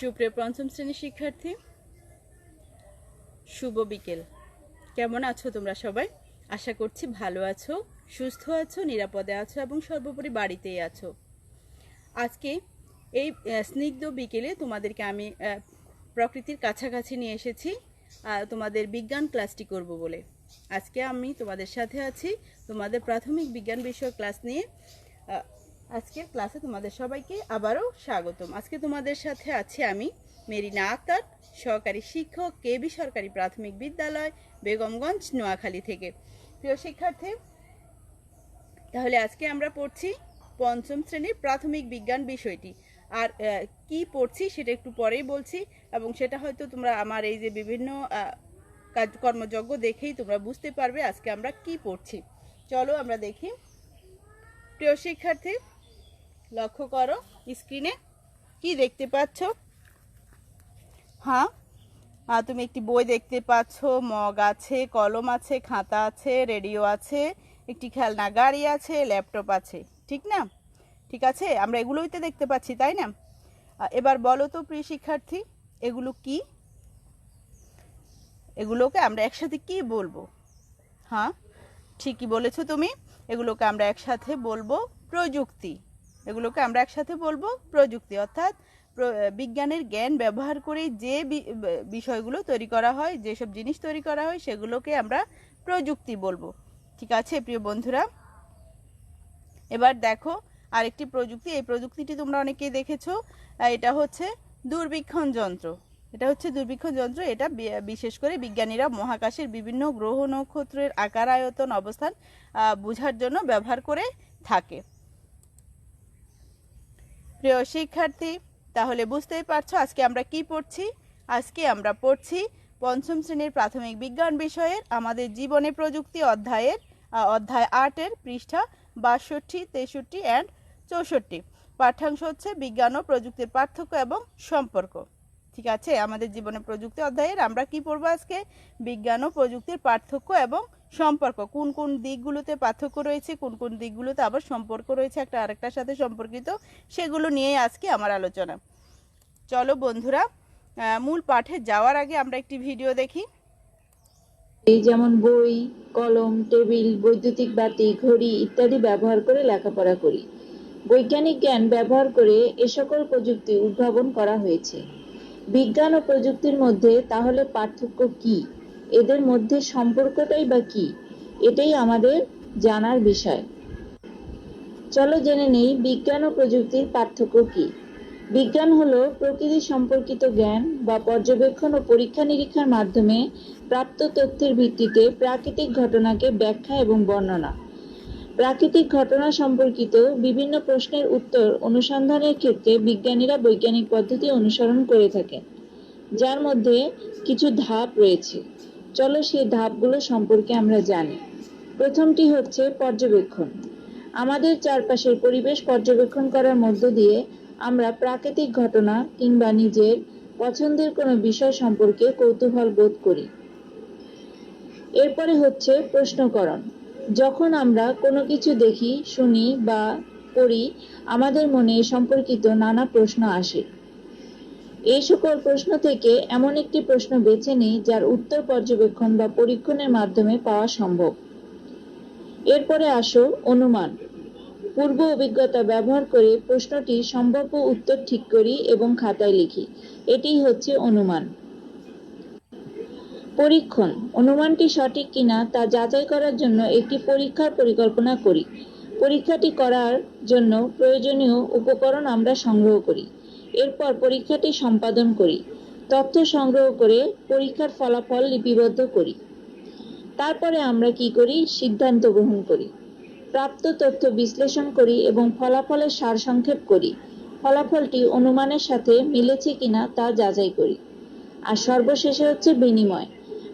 সুপ্রিয় পঞ্চম শ্রেণীর শিক্ষার্থী, শুভ বিকেল। কেমন আছো তোমরা সবাই? আশা করছি ভালো আছো, সুস্থ আছো, নিরাপদে আছো এবং সর্বোপরি বাড়িতেই আছো। আজকে এই স্নিগ্ধ বিকেলে তোমাদেরকে আমি প্রকৃতির কাছাকাছি নিয়ে এসেছি তোমাদের বিজ্ঞান ক্লাসটি করব বলে। আজকে আমি তোমাদের সাথে আছি তোমাদের প্রাথমিক বিজ্ঞান বিষয়ক ক্লাস নিয়ে। আজকের ক্লাসে তোমাদের সবাইকে আবারও স্বাগতম। আজকে তোমাদের সাথে আছি আমি মেরিনা আক্তার, সহকারী শিক্ষক, কেবি সরকারি প্রাথমিক বিদ্যালয়, বেগমগঞ্জ, নোয়াখালী থেকে। প্রিয় শিক্ষার্থী, তাহলে আজকে আমরা পড়ছি পঞ্চম শ্রেণীর প্রাথমিক বিজ্ঞান বিষয়টি। আর কি পড়ছি সেটা একটু পরেই বলছি, এবং সেটা হয়তো তোমরা আমার এই যে বিভিন্ন কর্মযজ্ঞ দেখেই তোমরা বুঝতে পারবে আজকে আমরা কি পড়ছি। চলো আমরা দেখি। প্রিয় শিক্ষার্থী, লক্ষ্য করো স্ক্রিনে কি দেখতে পাচ্ছ। হ্যাঁ, তুমি একটি বই দেখতে পাচ্ছ, মগ আছে, কলম আছে, খাতা আছে, রেডিও আছে, একটি খেলনা গাড়ি আছে, ল্যাপটপ আছে, ঠিক না? ঠিক আছে, আমরা এগুলোই তো দেখতে পাচ্ছি, তাই না? এবার বলো তো প্রিয় শিক্ষার্থী, এগুলো কি? এগুলোকে আমরা একসাথে কি বলবো? হ্যাঁ, ঠিকই বলেছো তুমি। এগুলোকে আমরা একসাথে বলবো প্রযুক্তি। এগুলোকে আমরা একসাথে বলবো প্রযুক্তি, অর্থাৎ বিজ্ঞানের জ্ঞান ব্যবহার করে যে বিষয়গুলো তৈরি করা হয়, যেসব জিনিস তৈরি করা হয়, সেগুলোকে আমরা প্রযুক্তি বলবো। ঠিক আছে প্রিয় বন্ধুরা, এবার দেখো আরেকটি প্রযুক্তি। এই প্রযুক্তিটি তোমরা অনেকেই দেখেছো। এটা হচ্ছে দূরবীক্ষণ যন্ত্র। এটা বিশেষ করে বিজ্ঞানীরা মহাকাশের বিভিন্ন গ্রহ নক্ষত্রের আকার, আয়তন, অবস্থান বোঝার জন্য ব্যবহার করে থাকে। প্রিয় শিক্ষার্থী, তাহলে বুঝতেই পারছো আজকে আমরা কি পড়ছি। আজকে আমরা পড়ছি পঞ্চম শ্রেণীর প্রাথমিক বিজ্ঞান বিষয়ের আমাদের জীবনে প্রযুক্তি অধ্যায় 8-এর পৃষ্ঠা 62, 63 অ্যান্ড 64। পাঠ্যাংশ হচ্ছে বিজ্ঞান ও প্রযুক্তির পার্থক্য এবং সম্পর্ক। ঠিক আছে, আমাদের জীবনে প্রযুক্তি অধ্যায়ের আমরা কি পড়বো আজকে? বিজ্ঞান ও প্রযুক্তির পার্থক্য এবং সম্পর্ক। কোন কোন দিকগুলোতে পার্থক্য রয়েছে, কোন কোন দিকগুলোতে আবার সম্পর্ক রয়েছে একটা আরেকটার সাথে সম্পর্কিত, সেগুলো নিয়ে আজকে আমার আলোচনা। চলো বন্ধুরা, মূল পাঠে যাওয়ার আগে আমরা একটি ভিডিও দেখি। এই যেমন বই, কলম, টেবিল, বৈদ্যুতিক বাতি, ঘড়ি ইত্যাদি ব্যবহার করে লেখাপড়া করি। বৈজ্ঞানিক জ্ঞান ব্যবহার করে এ সকল প্রযুক্তি উদ্ভাবন করা হয়েছে। বিজ্ঞান ও প্রযুক্তির মধ্যে তাহলে পার্থক্য কি? এদের মধ্যে সম্পর্কটাই বা কি? এটাই আমাদের জানার বিষয়। চলো জেনে নেই বিজ্ঞান ও প্রযুক্তির পার্থক্য কি। বিজ্ঞান হলো প্রকৃতি সম্পর্কিত জ্ঞান বা পর্যবেক্ষণ ও পরীক্ষা নিরীক্ষার মাধ্যমে প্রাপ্ত তথ্যের ভিত্তিতে প্রাকৃতিক ঘটনাকে ব্যাখ্যা এবং বর্ণনা। প্রাকৃতিক ঘটনা সম্পর্কিত বিভিন্ন প্রশ্নের উত্তর অনুসন্ধানের ক্ষেত্রে বিজ্ঞানীরা বৈজ্ঞানিক পদ্ধতি অনুসরণ করে থাকেন, যার মধ্যে কিছু ধাপ রয়েছে। চলো সেই ধাপগুলো সম্পর্কে আমরা জানি। প্রথমটি হচ্ছে পর্যবেক্ষণ। আমাদের চারপাশের পরিবেশ পর্যবেক্ষণ করার মধ্য দিয়ে আমরা প্রাকৃতিক ঘটনা কিংবা নিজের পছন্দের কোনো বিষয় সম্পর্কে কৌতূহল বোধ করি। এরপরে হচ্ছে প্রশ্নকরণ। যখন আমরা কোনো কিছু দেখি, শুনি বা পড়ি, আমাদের মনে এ সম্পর্কিত নানা প্রশ্ন আসে। এই সকল প্রশ্ন থেকে এমন একটি প্রশ্ন বেছে নিই যার উত্তর পর্যবেক্ষণ বা পরীক্ষণের মাধ্যমে পাওয়া সম্ভব। এরপরে আসো অনুমান। পূর্ব অভিজ্ঞতা ব্যবহার করে প্রশ্নটির সম্ভাব্য উত্তর ঠিক করি এবং খাতায় লিখি। এটিই হচ্ছে অনুমান। পরীক্ষণ। অনুমানটি সঠিক কিনা তা যাচাই করার জন্য একটি পরীক্ষার পরিকল্পনা করি। পরীক্ষাটি করার জন্য প্রয়োজনীয় উপকরণ আমরা সংগ্রহ করি। এরপর পরীক্ষাটি সম্পাদন করি। তথ্য সংগ্রহ করে পরীক্ষার ফলাফল লিপিবদ্ধ করি। তারপরে আমরা কি করি? সিদ্ধান্ত গ্রহণ করি। প্রাপ্ত তথ্য বিশ্লেষণ করি এবং ফলাফলের সারসংক্ষেপ করি। ফলাফলটি অনুমানের সাথে মিলেছে কিনা তা যাচাই করি। আর সর্বশেষে হচ্ছে বিনিময়।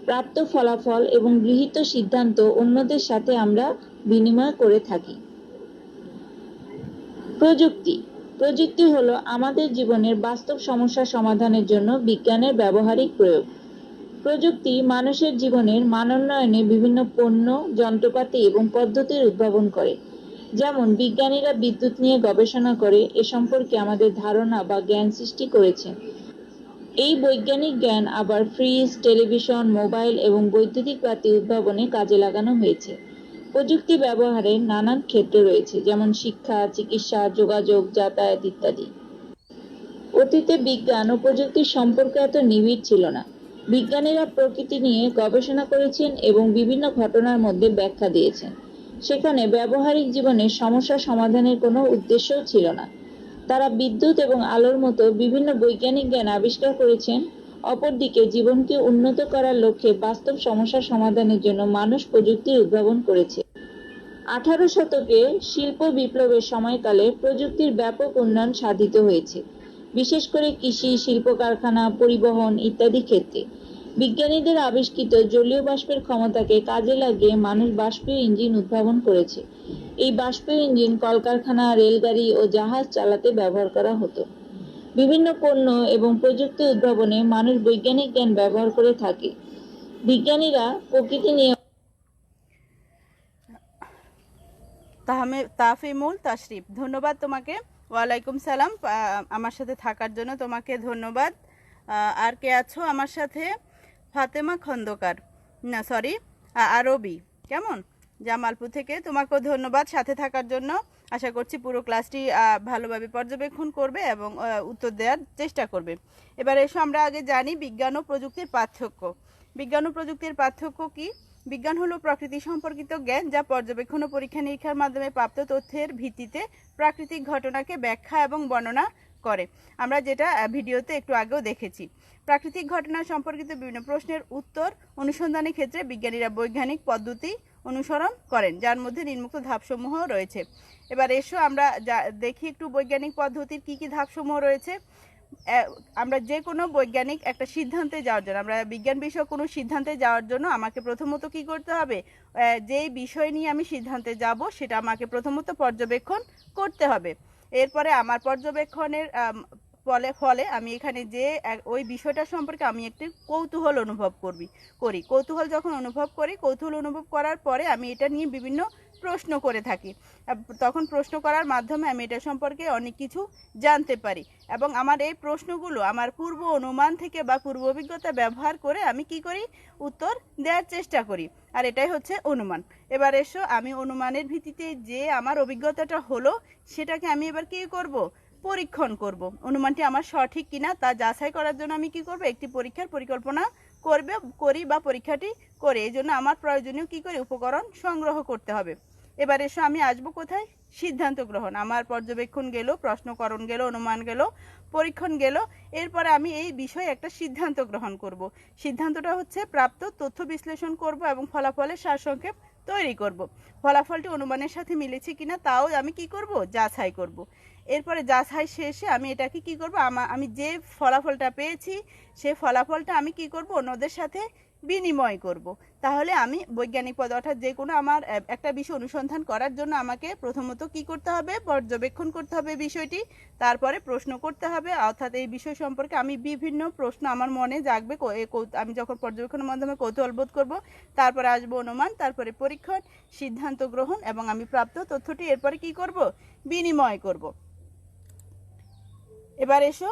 প্রাপ্ত ফলাফল এবং গৃহীত সিদ্ধান্ত অন্যদের সাথে আমরা বিনিময় করে থাকি। প্রযুক্তি। প্রযুক্তি হলো আমাদের জীবনের বাস্তব সমস্যা সমাধানের জন্য বিজ্ঞানের ব্যবহারিক প্রয়োগ। প্রযুক্তি মানুষের জীবনের মানোন্নয়নে বিভিন্ন পণ্য, যন্ত্রপাতি এবং পদ্ধতির উদ্ভাবন করে। যেমন বিজ্ঞানীরা বিদ্যুৎ নিয়ে গবেষণা করে এ সম্পর্কে আমাদের ধারণা বা জ্ঞান সৃষ্টি করেছেন। এই বৈজ্ঞানিক জ্ঞান আবার ফ্রিজ, টেলিভিশন, মোবাইল এবং বৈদ্যুতিক বাতি উদ্ভাবনে কাজে লাগানো হয়েছে। প্রযুক্তি ব্যবহারের নানান ক্ষেত্র রয়েছে, যেমন শিক্ষা, চিকিৎসা, যোগাযোগ, যাতায়াত ইত্যাদি। অতীতে বিজ্ঞান ও প্রযুক্তির সম্পর্ক এত নিবিড় ছিল না। বিজ্ঞানীরা প্রকৃতি নিয়ে গবেষণা করেছেন এবং বিভিন্ন ঘটনার মধ্যে ব্যাখ্যা দিয়েছেন। সেখানে ব্যবহারিক জীবনের সমস্যা সমাধানের কোনো উদ্দেশ্যও ছিল না। তারা বিদ্যুৎ এবং আলোর মতো বিভিন্ন বৈজ্ঞানিক জ্ঞান আবিষ্কার করেছেন। অপরদিকে জীবনকে উন্নত করার লক্ষ্যে বাস্তব সমস্যা সমাধানের জন্য মানুষ প্রযুক্তির উদ্ভাবন করেছে। 18 শতকে শিল্প বিপ্লবের সময়কালে প্রযুক্তির ব্যাপক উন্নয়ন সাধিত হয়েছে, বিশেষ করে কৃষি, শিল্প কারখানা, পরিবহন ইত্যাদি ক্ষেত্রে। বিজ্ঞানীদের আবিষ্কৃত জলীয় বাষ্পের ক্ষমতাকে কাজে লাগিয়ে মানুষ বাষ্পীয় ইঞ্জিন উদ্ভাবন করেছে। এই বাষ্পীয় ইঞ্জিন কলকারখানা, রেলগাড়ি ও জাহাজ চালাতে ব্যবহার করা হতো। বিভিন্ন পণ্য এবং প্রযুক্তি উদ্ভাবনে মানুষ বৈজ্ঞানিক জ্ঞান ব্যবহার করে থাকে। বিজ্ঞানীরা প্রকৃতি নিয়ে তাফিমুল তাশরিফ, ধন্যবাদ তোমাকে। ওয়ালাইকুম সালাম, আমার সাথে থাকার জন্য তোমাকে ধন্যবাদ। আর কে আছো আমার সাথে? ফাতেমা খন্দকার, না সরি আরবি, কেমন, জামালপুর থেকে, তোমাকেও ধন্যবাদ সাথে থাকার জন্য। আশা করছি পুরো ক্লাসটি ভালোভাবে পর্যবেক্ষণ করবে এবং উত্তর দেওয়ার চেষ্টা করবে। এবার এসো আমরা আগে জানি বিজ্ঞান ও প্রযুক্তির পার্থক্য। বিজ্ঞান ও প্রযুক্তির পার্থক্য কি? বিজ্ঞান হলো প্রকৃতি সম্পর্কিত জ্ঞান যা পর্যবেক্ষণ ও পরীক্ষা নিরীক্ষার মাধ্যমে প্রাপ্ত তথ্যের ভিত্তিতে প্রাকৃতিক ঘটনাকে ব্যাখ্যা এবং বর্ণনা করে। আমরা যেটা ভিডিওতে একটু আগেও দেখেছি। প্রাকৃতিক ঘটনা সম্পর্কিত বিভিন্ন প্রশ্নের উত্তর অনুসন্ধানের ক্ষেত্রে বিজ্ঞানীরা বৈজ্ঞানিক পদ্ধতি অনুসরণ করেন, যার মধ্যে নিম্নোক্ত ধাপসমূহ রয়েছে। এবার এসো আমরা দেখি একটু বৈজ্ঞানিক পদ্ধতির কি কি ধাপসমূহ রয়েছে। আমরা যে কোনো বৈজ্ঞানিক একটা সিদ্ধান্তে যাওয়ার জন্য, আমরা বিজ্ঞান বিষয়ক কোনো সিদ্ধান্তে যাওয়ার জন্য আমাকে প্রথমত কি করতে হবে? যেই বিষয় নিয়ে আমি সিদ্ধান্তে যাব সেটা আমাকে প্রথমত পর্যবেক্ষণ করতে হবে। এরপরে আমার পর্যবেক্ষণের ফলে আমি এখানে যে ওই বিষয়টা সম্পর্কে আমি একটি কৌতূহল অনুভব করি। কৌতূহল যখন অনুভব করি, কৌতূহল অনুভব করার পরে আমি এটা নিয়ে বিভিন্ন প্রশ্ন করে থাকি। তখন প্রশ্ন করার মাধ্যমে আমি এটা সম্পর্কে অনেক কিছু জানতে পারি এবং আমার এই প্রশ্নগুলো আমার পূর্ব অনুমান থেকে বা পূর্ব অভিজ্ঞতা ব্যবহার করে আমি কি করি? উত্তর দেওয়ার চেষ্টা করি। আর এটাই হচ্ছে অনুমান। এবার এসো আমি অনুমানের ভিত্তিতে যে আমার অভিজ্ঞতাটা হলো সেটাকে আমি এবার কি করব? পরীক্ষণ করব। অনুমানটি আমার সঠিক কিনা তা যাচাই করার জন্য আমি কি করব? একটি পরীক্ষার পরিকল্পনা করি বা পরীক্ষাটি করে। এই জন্য আমার প্রয়োজনীয় কি করে উপকরণ সংগ্রহ করতে হবে। এবার এসো আমি আসবো কোথায়? সিদ্ধান্ত গ্রহণ। আমার পর্যবেক্ষণ গেল, প্রশ্নকরণ গেল, অনুমান গেল, পরীক্ষণ গেল। এরপরে আমি এই বিষয়ে একটা সিদ্ধান্ত গ্রহণ করব। সিদ্ধান্তটা হচ্ছে প্রাপ্ত তথ্য বিশ্লেষণ করব এবং ফলাফলের সারসংক্ষেপ তৈরি করব। ফলাফলটি অনুমানের সাথে মিলেছে কিনা তাও আমি কি করব? যাচাই করব। এরপরে যাচাই শেষে আমি এটাকে কি করব? আমি যে ফলাফলটা পেয়েছি সেই ফলাফলটা আমি কি করব? অন্যদের সাথে বিনিময় করব। তাহলে আমি বৈজ্ঞানিক পদ্ধতি, অর্থাৎ যে কোনো আমার একটা বিষয় অনুসন্ধান করার জন্য আমাকে প্রথমত কি করতে হবে? পর্যবেক্ষণ করতে হবে বিষয়টি, তারপরে প্রশ্ন করতে হবে। অর্থাৎ এই বিষয় সম্পর্কে আমি বিভিন্ন প্রশ্ন আমার মনে জাগবে, আমি যখন পর্যবেক্ষণের মাধ্যমে কৌতূহল বোধ করব। তারপরে আসবো অনুমান, তারপরে পরীক্ষণ, সিদ্ধান্ত গ্রহণ এবং আমি প্রাপ্ত তথ্যটি এরপরে কি করব? বিনিময় করব। এবার এসো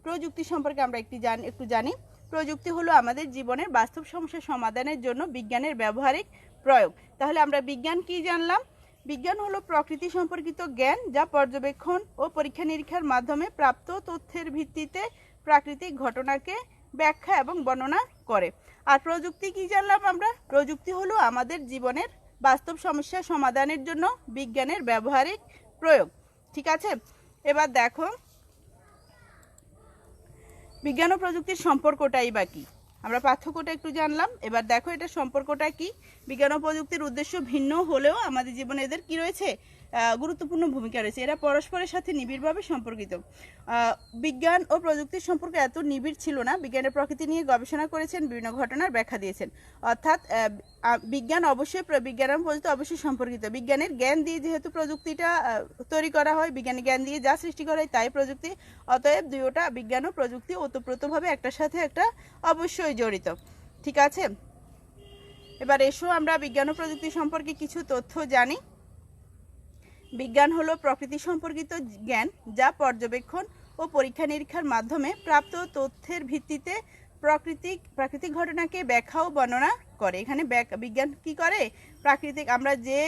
প্রযুক্তি সম্পর্কে আমরা একটু জানি। প্রযুক্তি হলো আমাদের জীবনের বাস্তব সমস্যা সমাধানের জন্য বিজ্ঞানের ব্যবহারিক প্রয়োগ। তাহলে আমরা বিজ্ঞান কি জানলাম? বিজ্ঞান হলো প্রকৃতি সম্পর্কিত জ্ঞান যা পর্যবেক্ষণ ও পরীক্ষা নিরীক্ষার মাধ্যমে প্রাপ্ত তথ্যের ভিত্তিতে প্রাকৃতিক ঘটনাকে ব্যাখ্যা এবং বর্ণনা করে। আর প্রযুক্তি কি জানলাম আমরা? প্রযুক্তি হলো আমাদের জীবনের বাস্তব সমস্যা সমাধানের জন্য বিজ্ঞানের ব্যবহারিক প্রয়োগ। ঠিক আছে? এবার দেখো বিজ্ঞান ও প্রযুক্তির সম্পর্কটাই বা কি। আমরা পার্থক্যটা একটু জানলাম। এবার দেখো এটা সম্পর্কটা কি। বিজ্ঞান ও প্রযুক্তির উদ্দেশ্য ভিন্ন হলেও আমাদের জীবনে এদের কি রয়েছে? গুরুত্বপূর্ণ ভূমিকা রয়েছে। এরা পরস্পরের সাথে নিবিড়ভাবে সম্পর্কিত। বিজ্ঞান ও প্রযুক্তির সম্পর্ক এত নিবিড় ছিল না। বিজ্ঞানের প্রকৃতি নিয়ে গবেষণা করেছেন, বিভিন্ন ঘটনার ব্যাখ্যা দিয়েছেন। অর্থাৎ বিজ্ঞান এবং প্রযুক্তি অবশ্যই সম্পর্কিত। বিজ্ঞানের জ্ঞান দিয়ে যেহেতু প্রযুক্তিটা তৈরি করা হয়, বিজ্ঞানের জ্ঞান দিয়ে যা সৃষ্টি করা হয় তাই প্রযুক্তি। অতএব দুইটা বিজ্ঞান ও প্রযুক্তি ওতপ্রোতভাবে একটার সাথে একটা অবশ্যই জড়িত। ঠিক আছে? এবার এসো আমরা বিজ্ঞান ও প্রযুক্তি সম্পর্কে কিছু তথ্য জানি। বিজ্ঞান হলো প্রকৃতি সম্পর্কিত জ্ঞান যা পর্যবেক্ষণ ও পরীক্ষা নিরীক্ষার মাধ্যমে প্রাপ্ত তথ্যের ভিত্তিতে প্রাকৃতিক ঘটনাকে ব্যাখ্যা ও বর্ণনা করে। এখানে বিজ্ঞান কি করে, আমরা যে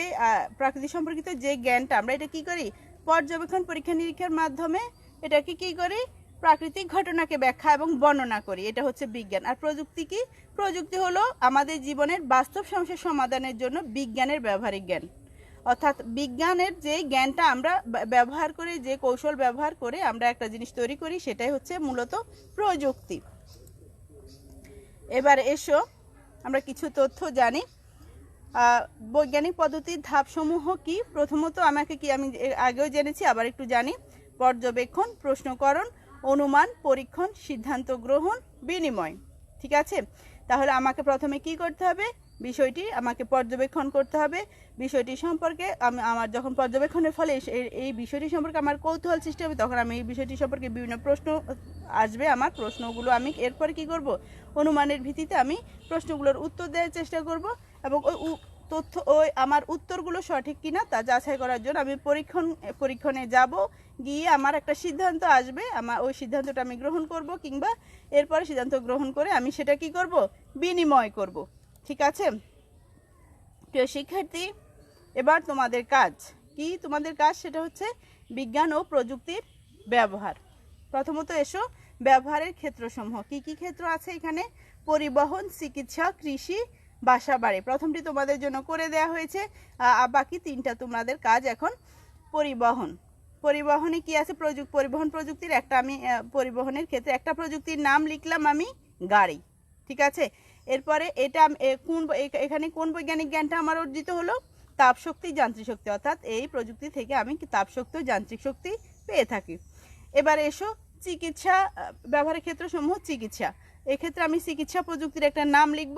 প্রাকৃতি সম্পর্কিত যে জ্ঞানটা আমরা এটা কি করি, পর্যবেক্ষণ পরীক্ষা নিরীক্ষার মাধ্যমে এটাকে কি করি, প্রাকৃতিক ঘটনাকে ব্যাখ্যা এবং বর্ণনা করি। এটা হচ্ছে বিজ্ঞান। আর প্রযুক্তি কি, প্রযুক্তি হলো আমাদের জীবনের বাস্তব সমস্যার সমাধানের জন্য বিজ্ঞানের ব্যবহারিক জ্ঞান। অর্থাৎ বিজ্ঞানের যে জ্ঞানটা আমরা ব্যবহার করে, যে কৌশল ব্যবহার করে আমরা একটা জিনিস তৈরি করি, সেটাই হচ্ছে মূলত প্রযুক্তি। এবার এসো আমরা কিছু তথ্য জানি। বৈজ্ঞানিক পদ্ধতির ধাপসমূহ কি? প্রথমত আমি আগেও জেনেছি, আবার একটু জানি। পর্যবেক্ষণ, প্রশ্নকরণ, অনুমান, পরীক্ষণ, সিদ্ধান্ত গ্রহণ, বিনিময়। ঠিক আছে, তাহলে আমাকে প্রথমে কি করতে হবে, বিষয়টি আমাকে পর্যবেক্ষণ করতে হবে। বিষয়টি সম্পর্কে আমার যখন পর্যবেক্ষণের ফলে এই বিষয়টি সম্পর্কে আমার কৌতূহল সৃষ্টি হবে, তখন আমি এই বিষয়টি সম্পর্কে বিভিন্ন প্রশ্ন আসবে আমার, প্রশ্নগুলো আমি এরপরে কি করব, অনুমানের ভিত্তিতে আমি প্রশ্নগুলোর উত্তর দেওয়ার চেষ্টা করব এবং ওই আমার উত্তরগুলো সঠিক কিনা তা যাচাই করার জন্য আমি পরীক্ষণে যাব। গিয়ে আমার একটা সিদ্ধান্ত আসবে, আমার ওই সিদ্ধান্তটা আমি গ্রহণ করব, কিংবা এরপরে সিদ্ধান্ত গ্রহণ করে আমি সেটা কি করব, বিনিময় করব। ঠিক আছে প্রিয় শিক্ষার্থী, এবার তোমাদের কাজ কি? তোমাদের কাজ সেটা হচ্ছে বিজ্ঞান ও প্রযুক্তির ব্যবহার। প্রথমত এসো, ব্যবহারের ক্ষেত্রসমূহ কি কি ক্ষেত্র আছে এখানে? পরিবহন, চিকিৎসা, কৃষি, বাসাবাড়ি। প্রথমটি তোমাদের জন্য করে দেয়া হয়েছে, বাকি তিনটা তোমাদের কাজ এখন। পরিবহনে কি আছে? পরিবহন প্রযুক্তির একটা আমি পরিবহনের ক্ষেত্রে একটা প্রযুক্তির নাম লিখলাম আমি, গাড়ি। ঠিক আছে, এরপরে এটা এখানে কোন বৈজ্ঞানিক জ্ঞানটা আমার অর্জিত হলো? তাপশক্তি, যান্ত্রিক শক্তি। অর্থাৎ এই প্রযুক্তি থেকে আমি তাপশক্তি ও যান্ত্রিক শক্তি পেয়ে থাকি। এবার এসো চিকিৎসা, ব্যবহারের ক্ষেত্রসমূহ চিকিৎসা। এক্ষেত্রে আমি চিকিৎসা প্রযুক্তির একটা নাম লিখব,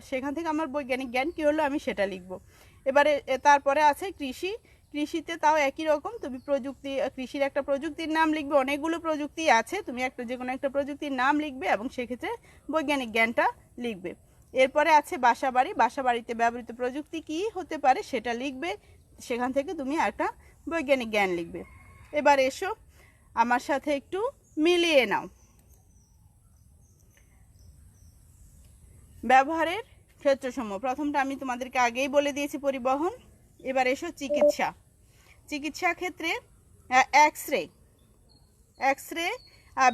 সেখান থেকে আমার বৈজ্ঞানিক জ্ঞান কী হলো আমি সেটা লিখব। এবারে তারপরে আছে কৃষি। কৃষিতে তাও একই রকম, তুমি কৃষির একটা প্রযুক্তির নাম লিখবে। অনেকগুলো প্রযুক্তি আছে, তুমি যে কোনো একটা প্রযুক্তির নাম লিখবে এবং সেক্ষেত্রে বৈজ্ঞানিক জ্ঞানটা লিখবে। এরপরে আছে বাসাবাড়ি। বাসাবাড়িতে ব্যবহৃত প্রযুক্তি কি হতে পারে সেটা লিখবে, সেখান থেকে তুমি একটা বৈজ্ঞানিক জ্ঞান লিখবে। এবার এসো আমার সাথে একটু মিলিয়ে নাও। ব্যবহারের ক্ষেত্রসমূহ, প্রথমটা আমি তোমাদেরকে আগেই বলে দিয়েছি, পরিবহন। এবার এসো চিকিৎসা। চিকিৎসা ক্ষেত্রে এক্স রে,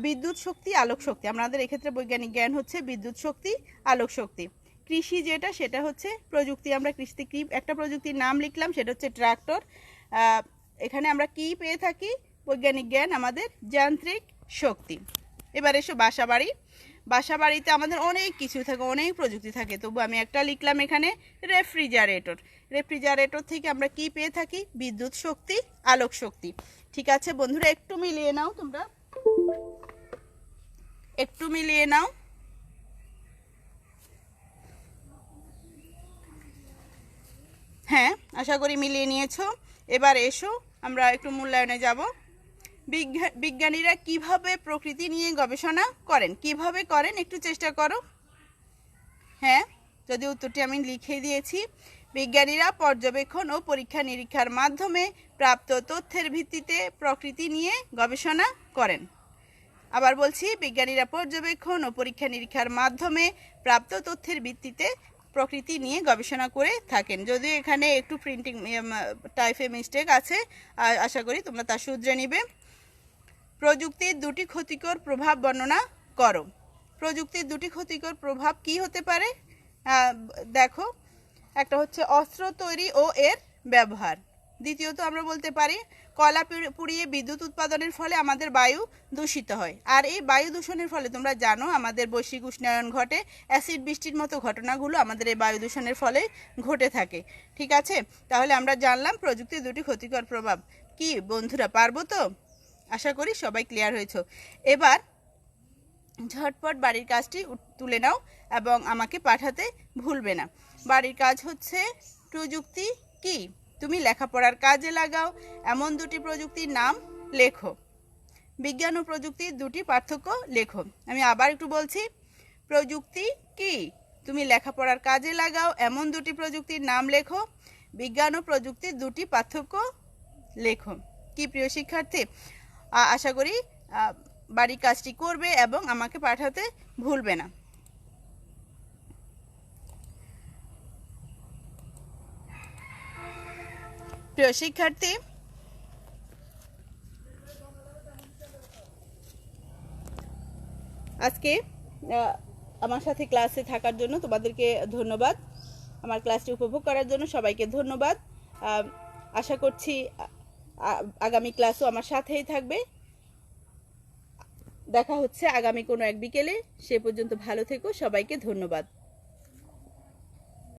বিদ্যুৎ শক্তি, আলোক শক্তি। আমাদের এক্ষেত্রে বৈজ্ঞানিক জ্ঞান হচ্ছে বিদ্যুৎ শক্তি, আলোক শক্তি। কৃষি সেটা হচ্ছে প্রযুক্তি। আমরা কৃষিতে কি একটা প্রযুক্তির নাম লিখলাম, সেটা হচ্ছে ট্রাক্টর। এখানে আমরা কি পেয়ে থাকি? বৈজ্ঞানিক জ্ঞান আমাদের যান্ত্রিক শক্তি। এবার এসো বাসাবাড়ি। বাসাবাড়িতে আমাদের অনেক কিছু থাকে, অনেক প্রযুক্তি থাকে, তবু আমি একটা লিখলাম এখানে রেফ্রিজারেটর থেকে আমরা কি পেয়ে থাকি? বিদ্যুৎ শক্তি, আলোক শক্তি। ঠিক আছে বন্ধুরা, একটু মিলিয়ে নাও, তোমরা একটু মিলিয়ে নাও। হ্যাঁ, আশা করি মিলিয়ে নিয়েছো। এবার এসো আমরা একটু মূল্যায়নে যাব। বিজ্ঞানীরা কিভাবে প্রকৃতি নিয়ে গবেষণা করেন? কিভাবে করেন একটু চেষ্টা করো। হ্যাঁ, যদি উত্তরটি আমি লিখে দিয়েছি। বিজ্ঞানীরা পর্যবেক্ষণ ও পরীক্ষা নিরীক্ষার মাধ্যমে প্রাপ্ত তথ্যের ভিত্তিতে প্রকৃতি নিয়ে গবেষণা করেন। আবার বলছি, বিজ্ঞানীরা পর্যবেক্ষণ ও পরীক্ষা নিরীক্ষার মাধ্যমে প্রাপ্ত তথ্যের ভিত্তিতে প্রকৃতি নিয়ে গবেষণা করে থাকেন। যদিও এখানে একটু প্রিন্টিং টাইপে মিস্টেক আছে, আশা করি তোমরা তা শুধরে নিবে। প্রযুক্তির দুটি ক্ষতিকর প্রভাব বর্ণনা করো। প্রযুক্তির দুটি ক্ষতিকর প্রভাব কি হতে পারে? দেখো, একটা হচ্ছে অস্ত্র তৈরি ও এর ব্যবহার। দ্বিতীয়ত আমরা বলতে পারি কয়লা পুড়িয়ে বিদ্যুৎ উৎপাদনের ফলে আমাদের বায়ু দূষিত হয়। আর এই বায়ু দূষণের ফলে তোমরা জানো আমাদের বৈশ্বিক উষ্ণায়ন ঘটে, অ্যাসিড বৃষ্টির মতো ঘটনাগুলো আমাদের এই বায়ু দূষণের ফলে ঘটে থাকে। ঠিক আছে, তাহলে আমরা জানলাম প্রযুক্তির দুটি ক্ষতিকর প্রভাব। কি বন্ধুরা, পারবো তো? আশা করি সবাই ক্লিয়ার হয়েছ। এবার ঝটপট বাড়ির কাজটি তুলে নাও এবং আমাকে পাঠাতে ভুলবে না। বাড়ির কাজ হচ্ছে প্রযুক্তি কি? তুমি লেখাপড়ার কাজে লাগাও এমন দুটি প্রযুক্তির নাম লেখো। বিজ্ঞান ও প্রযুক্তির দুটি পার্থক্য লেখো। আমি আবার একটু বলছি, প্রযুক্তি কি? তুমি লেখাপড়ার কাজে লাগাও এমন দুটি প্রযুক্তির নাম লেখো। বিজ্ঞান ও প্রযুক্তির দুটি পার্থক্য লেখো। কি প্রিয় শিক্ষার্থী, আশা করি বাড়ির কাজটি করবে এবং আমাকে পাঠাতে ভুলবে না। প্রিয় শিক্ষার্থী, আজকে আমার সাথে ক্লাসে থাকার জন্য তোমাদেরকে ধন্যবাদ। আমার ক্লাসটি উপভোগ করার জন্য সবাইকে ধন্যবাদ। আশা করছি আগামী ক্লাসও আমার সাথেই থাকবে। দেখা হচ্ছে আগামী কোনো এক বিকেলে। সে পর্যন্ত ভালো থেকো। সবাইকে ধন্যবাদ।